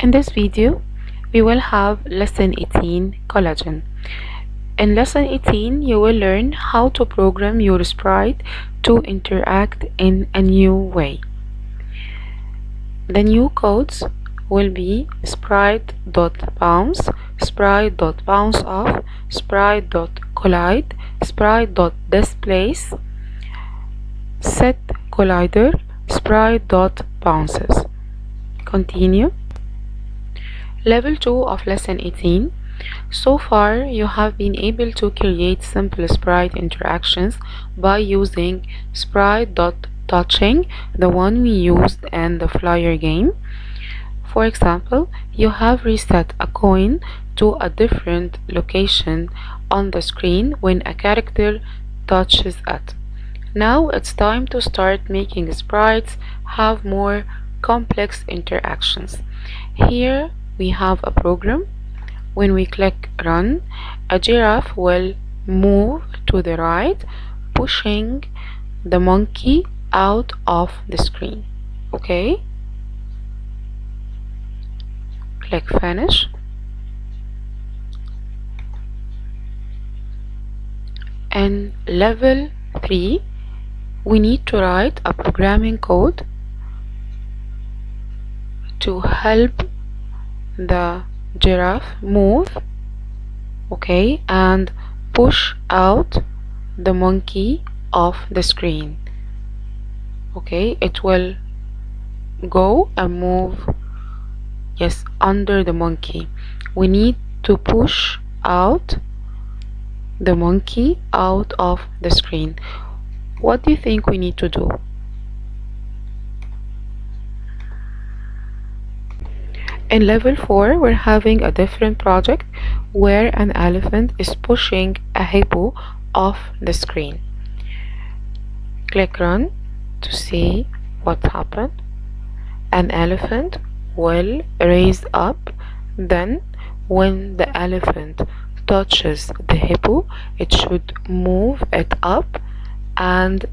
In this video, we will have lesson 18, collagen. In lesson 18, you will learn how to program your sprite to interact in a new way. The new codes will be sprite.bounce, sprite.bounceOff, sprite.collide, sprite.displace, setCollider, sprite.bounces. Continue. Level 2 of lesson 18. So far, you have been able to create simple sprite interactions by using sprite.touching, the one we used in the flyer game. For example, you have reset a coin to a different location on the screen when a character touches it. Now it's time to start making sprites have more complex interactions. Here we have a program. When we click run, a giraffe will move to the right, pushing the monkey out of the screen. Okay? Click finish. In level 3, we need to write a programming code to help the giraffe move, okay, and push out the monkey off the screen. Okay, it will go and move, yes, under the monkey. We need to push out the monkey out of the screen. What do you think we need to do? In level 4, we're having a different project where an elephant is pushing a hippo off the screen. Click run to see what happened. An elephant will raise up, then when the elephant touches the hippo, it should move it up and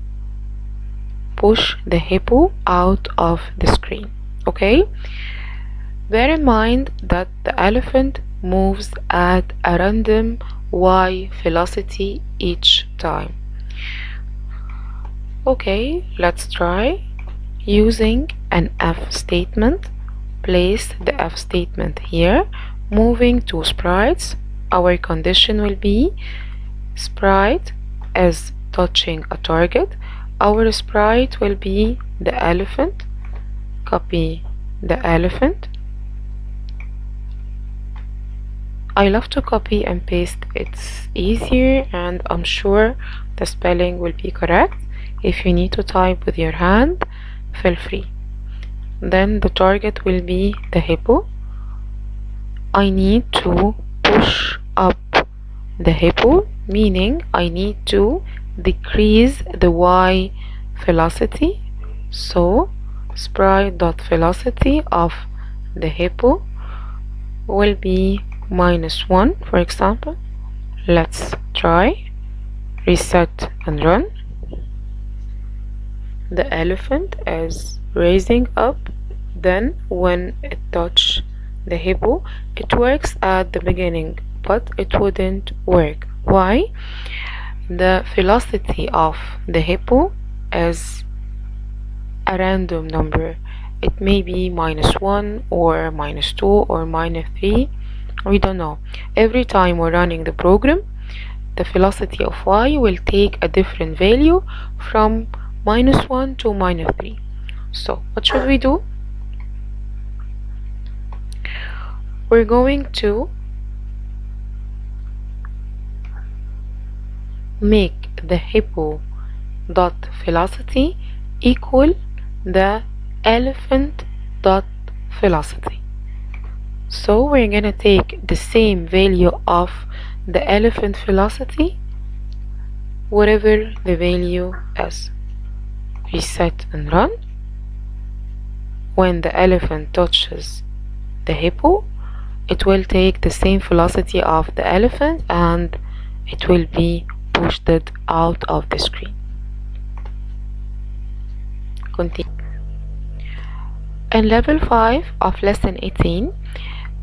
push the hippo out of the screen. Okay? Bear in mind that the elephant moves at a random y velocity each time. Okay, let's try. Using an if statement, place the if statement here. Moving to sprites, our condition will be sprite is touching a target. Our sprite will be the elephant. Copy the elephant. I love to copy and paste, it's easier and I'm sure the spelling will be correct. If you need to type with your hand, feel free. Then the target will be the hippo. I need to push up the hippo, meaning I need to decrease the y velocity. So sprite.velocity of the hippo will be -1, for example. Let's try. Reset and run. The elephant is raising up, then when it touches the hippo, it works at the beginning, but it wouldn't work. Why? The velocity of the hippo is a random number. It may be -1 or -2 or -3. We don't know. Every time we're running the program, the velocity of y will take a different value from -1 to -3. So what should we do? We're going to make the hippo dot velocity equal the elephant dot velocity. So we're gonna take the same value of the elephant velocity, whatever the value is. Reset and run. When the elephant touches the hippo, it will take the same velocity of the elephant and it will be pushed out of the screen. Continue. In level 5 of lesson 18,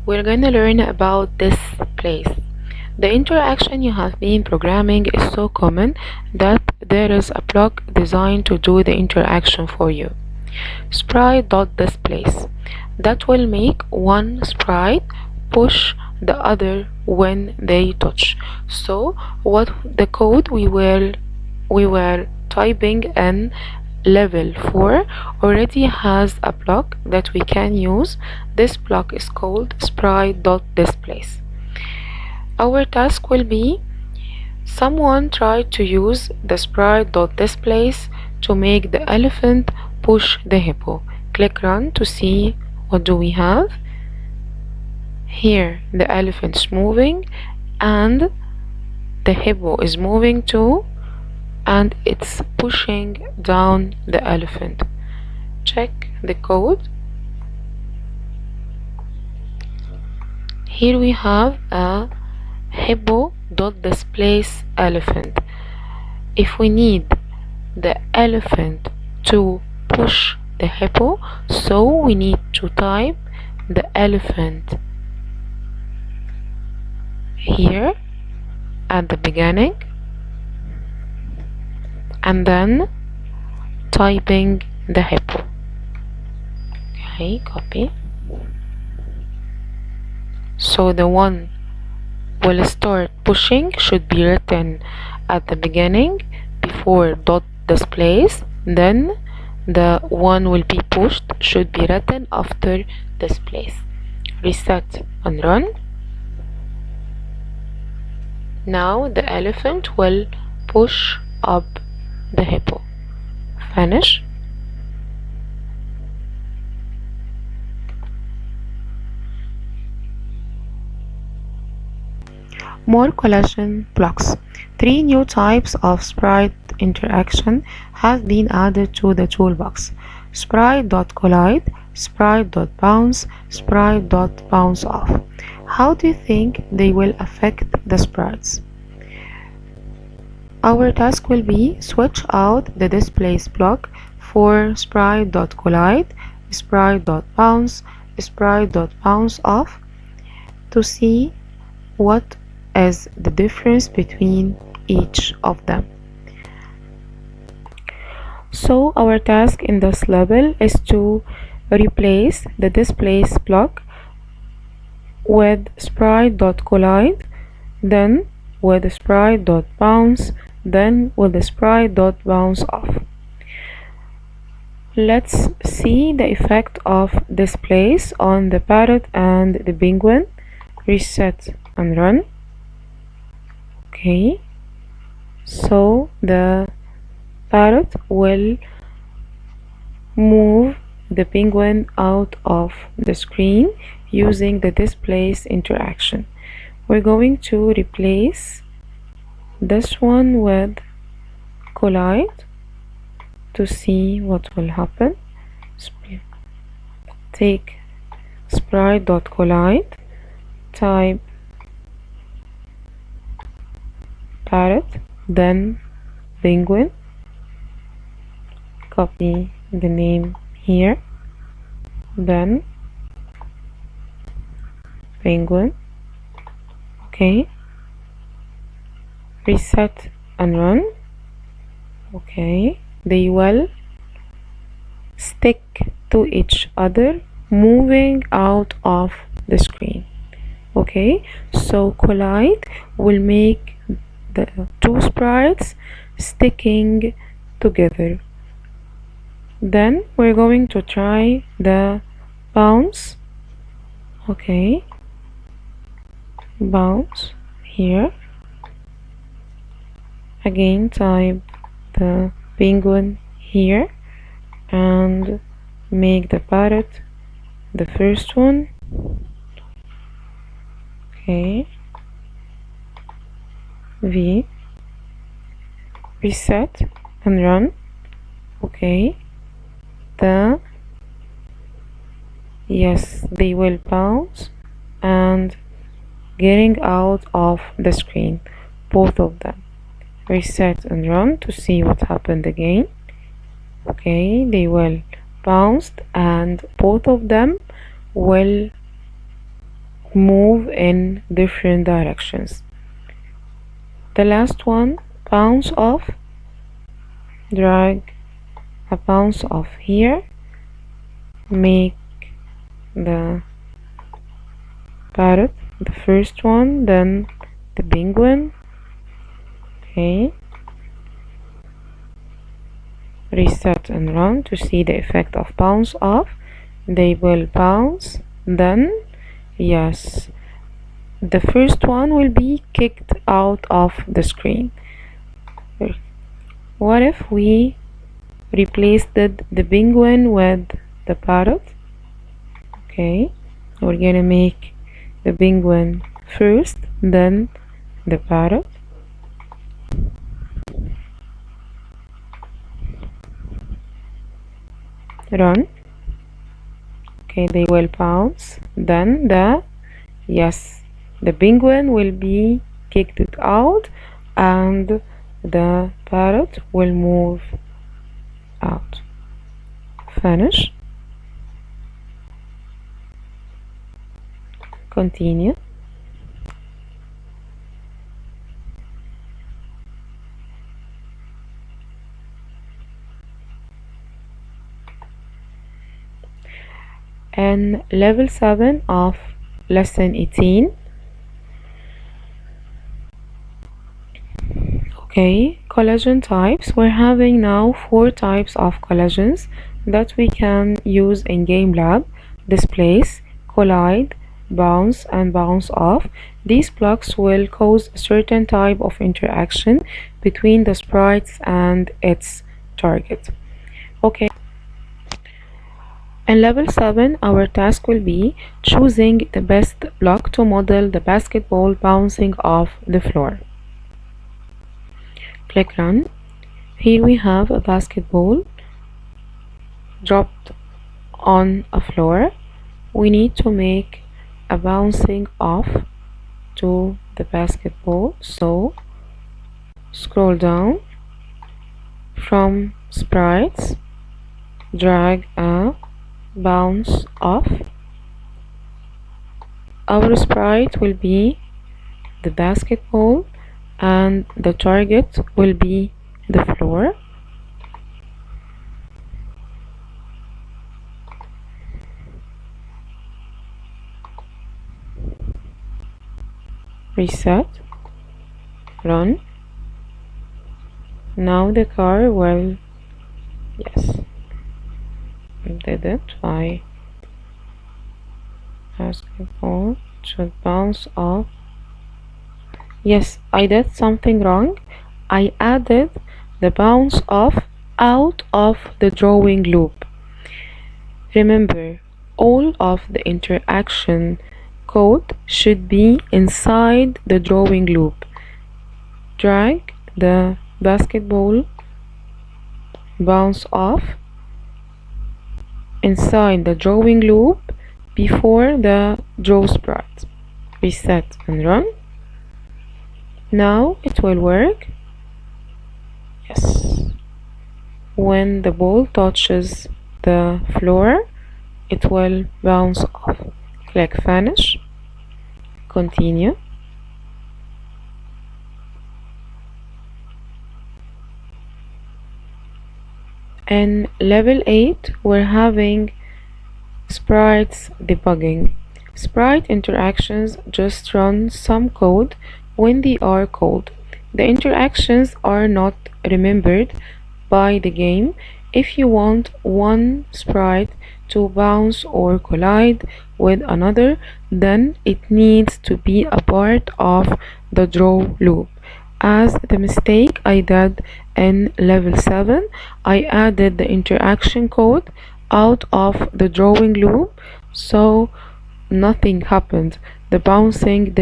we're going to learn about this place. The interaction you have been programming is so common that there is a block designed to do the interaction for you. Sprite.displace that will make one sprite push the other when they touch. So what the code we were typing in level 4 already has a block that we can use. This block is called sprite.displace. Our task will be someone tried to use the sprite.displace to make the elephant push the hippo. Click run to see what do we have. Here the elephant's moving and the hippo is moving too, and it's pushing down the elephant. Check the code. Here we have a hippo.displace elephant. If we need the elephant to push the hippo, so we need to type the elephant here at the beginning and then typing the hippo. Okay, copy. So the one will start pushing should be written at the beginning before dot displace, then the one will be pushed should be written after displace. Reset and run. Now the elephant will push up the hippo. Finish. More collision blocks. 3 new types of sprite interaction have been added to the toolbox. Sprite.collide, Sprite.bounce, Sprite.bounceoff. How do you think they will affect the sprites? Our task will be switch out the displace block for Sprite.collide, Sprite.bounce, Sprite.bounceoff to see what is the difference between each of them. So our task in this level is to replace the displace block with Sprite.collide, then with Sprite.bounce, then with the Sprite.bounceoff. Let's see the effect of displace on the parrot and the penguin. Reset and run. Okay, so the parrot will move the penguin out of the screen using the displace interaction. We're going to replace this one with collide to see what will happen. Take sprite.collide, type parrot, then penguin, copy the name here, then penguin. Okay, reset and run. Okay, they will stick to each other, moving out of the screen. Okay, so collide will make the two sprites sticking together. Then we're going to try the bounce. Okay, bounce here. Again, type the penguin here and make the parrot the first one. Okay, V, reset and run. Okay, yes, they will bounce and getting out of the screen, both of them. Reset and run to see what happened again. Okay, they will bounced and both of them will move in different directions. The last one, bounce off, drag a bounce off here, make the parrot the first one, then the penguin. Okay, reset and run to see the effect of bounce off. They will bounce, then yes, the first one will be kicked out of the screen. What if we replaced the penguin with the parrot? Okay, we're gonna make the penguin first, then the parrot. Run. Okay, they will bounce, then the penguin will be kicked out and the parrot will move out. Finish. Continue. And level 7 of lesson 18. Okay, collision types. We're having now 4 types of collisions that we can use in Game Lab: displace, collide, bounce, and bounce off. These blocks will cause a certain type of interaction between the sprites and its target. Okay. In level 7, our task will be choosing the best block to model the basketball bouncing off the floor. Click Run. Here we have a basketball dropped on a floor. We need to make a bouncing off to the basketball, so scroll down from Sprites, drag a bounce off. Our sprite will be the basketball and the target will be the floor. Reset, run. Now the car will, yes, did it. I basketball should bounce off. Yes, I did something wrong. I added the bounce off out of the drawing loop. Remember, all of the interaction code should be inside the drawing loop. Drag the basketball bounce off inside the drawing loop before the draw sprite. Reset and run. Now it will work. Yes. When the ball touches the floor, it will bounce off. Click Finish. Continue. In level 8, we're having sprites debugging. Sprite interactions just run some code when they are called. The interactions are not remembered by the game. If you want one sprite to bounce or collide with another, then it needs to be a part of the draw loop. As the mistake I did in level 7, I added the interaction code out of the drawing loop, so nothing happened. The bouncing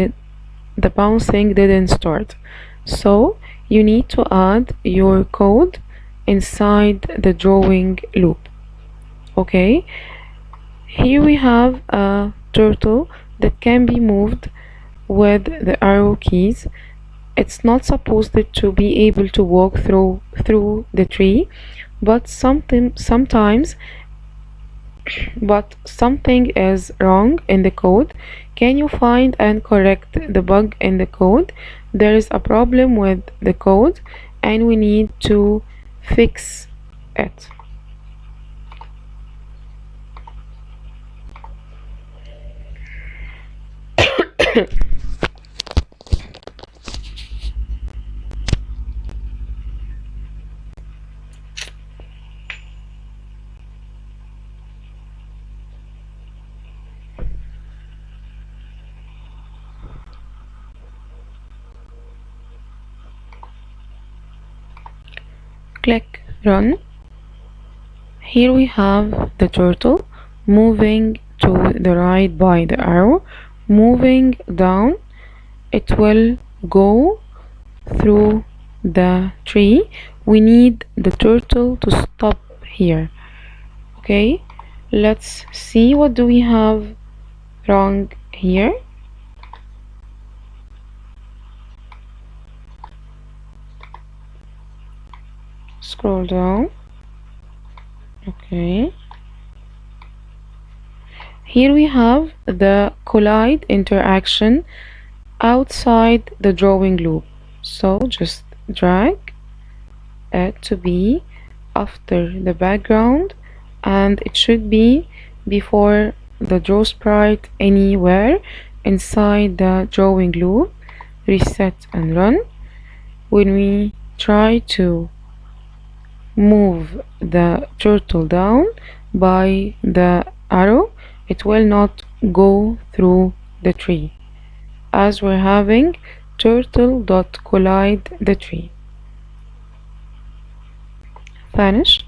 didn't start. So you need to add your code inside the drawing loop. Okay, here we have a turtle that can be moved with the arrow keys. It's not supposed to be able to walk through the tree, but sometimes but something is wrong in the code. Can you find and correct the bug in the code? There is a problem with the code and we need to fix it. Click run. Here we have the turtle moving to the right by the arrow. Moving down, it will go through the tree. We need the turtle to stop here. Okay, let's see what do we have wrong here. Scroll down. Okay, here we have the collide interaction outside the drawing loop, so just drag it to be after the background and it should be before the draw sprite anywhere inside the drawing loop. Reset and run. When we try to move the turtle down by the arrow, it will not go through the tree as we're having turtle.collide the tree. Finish.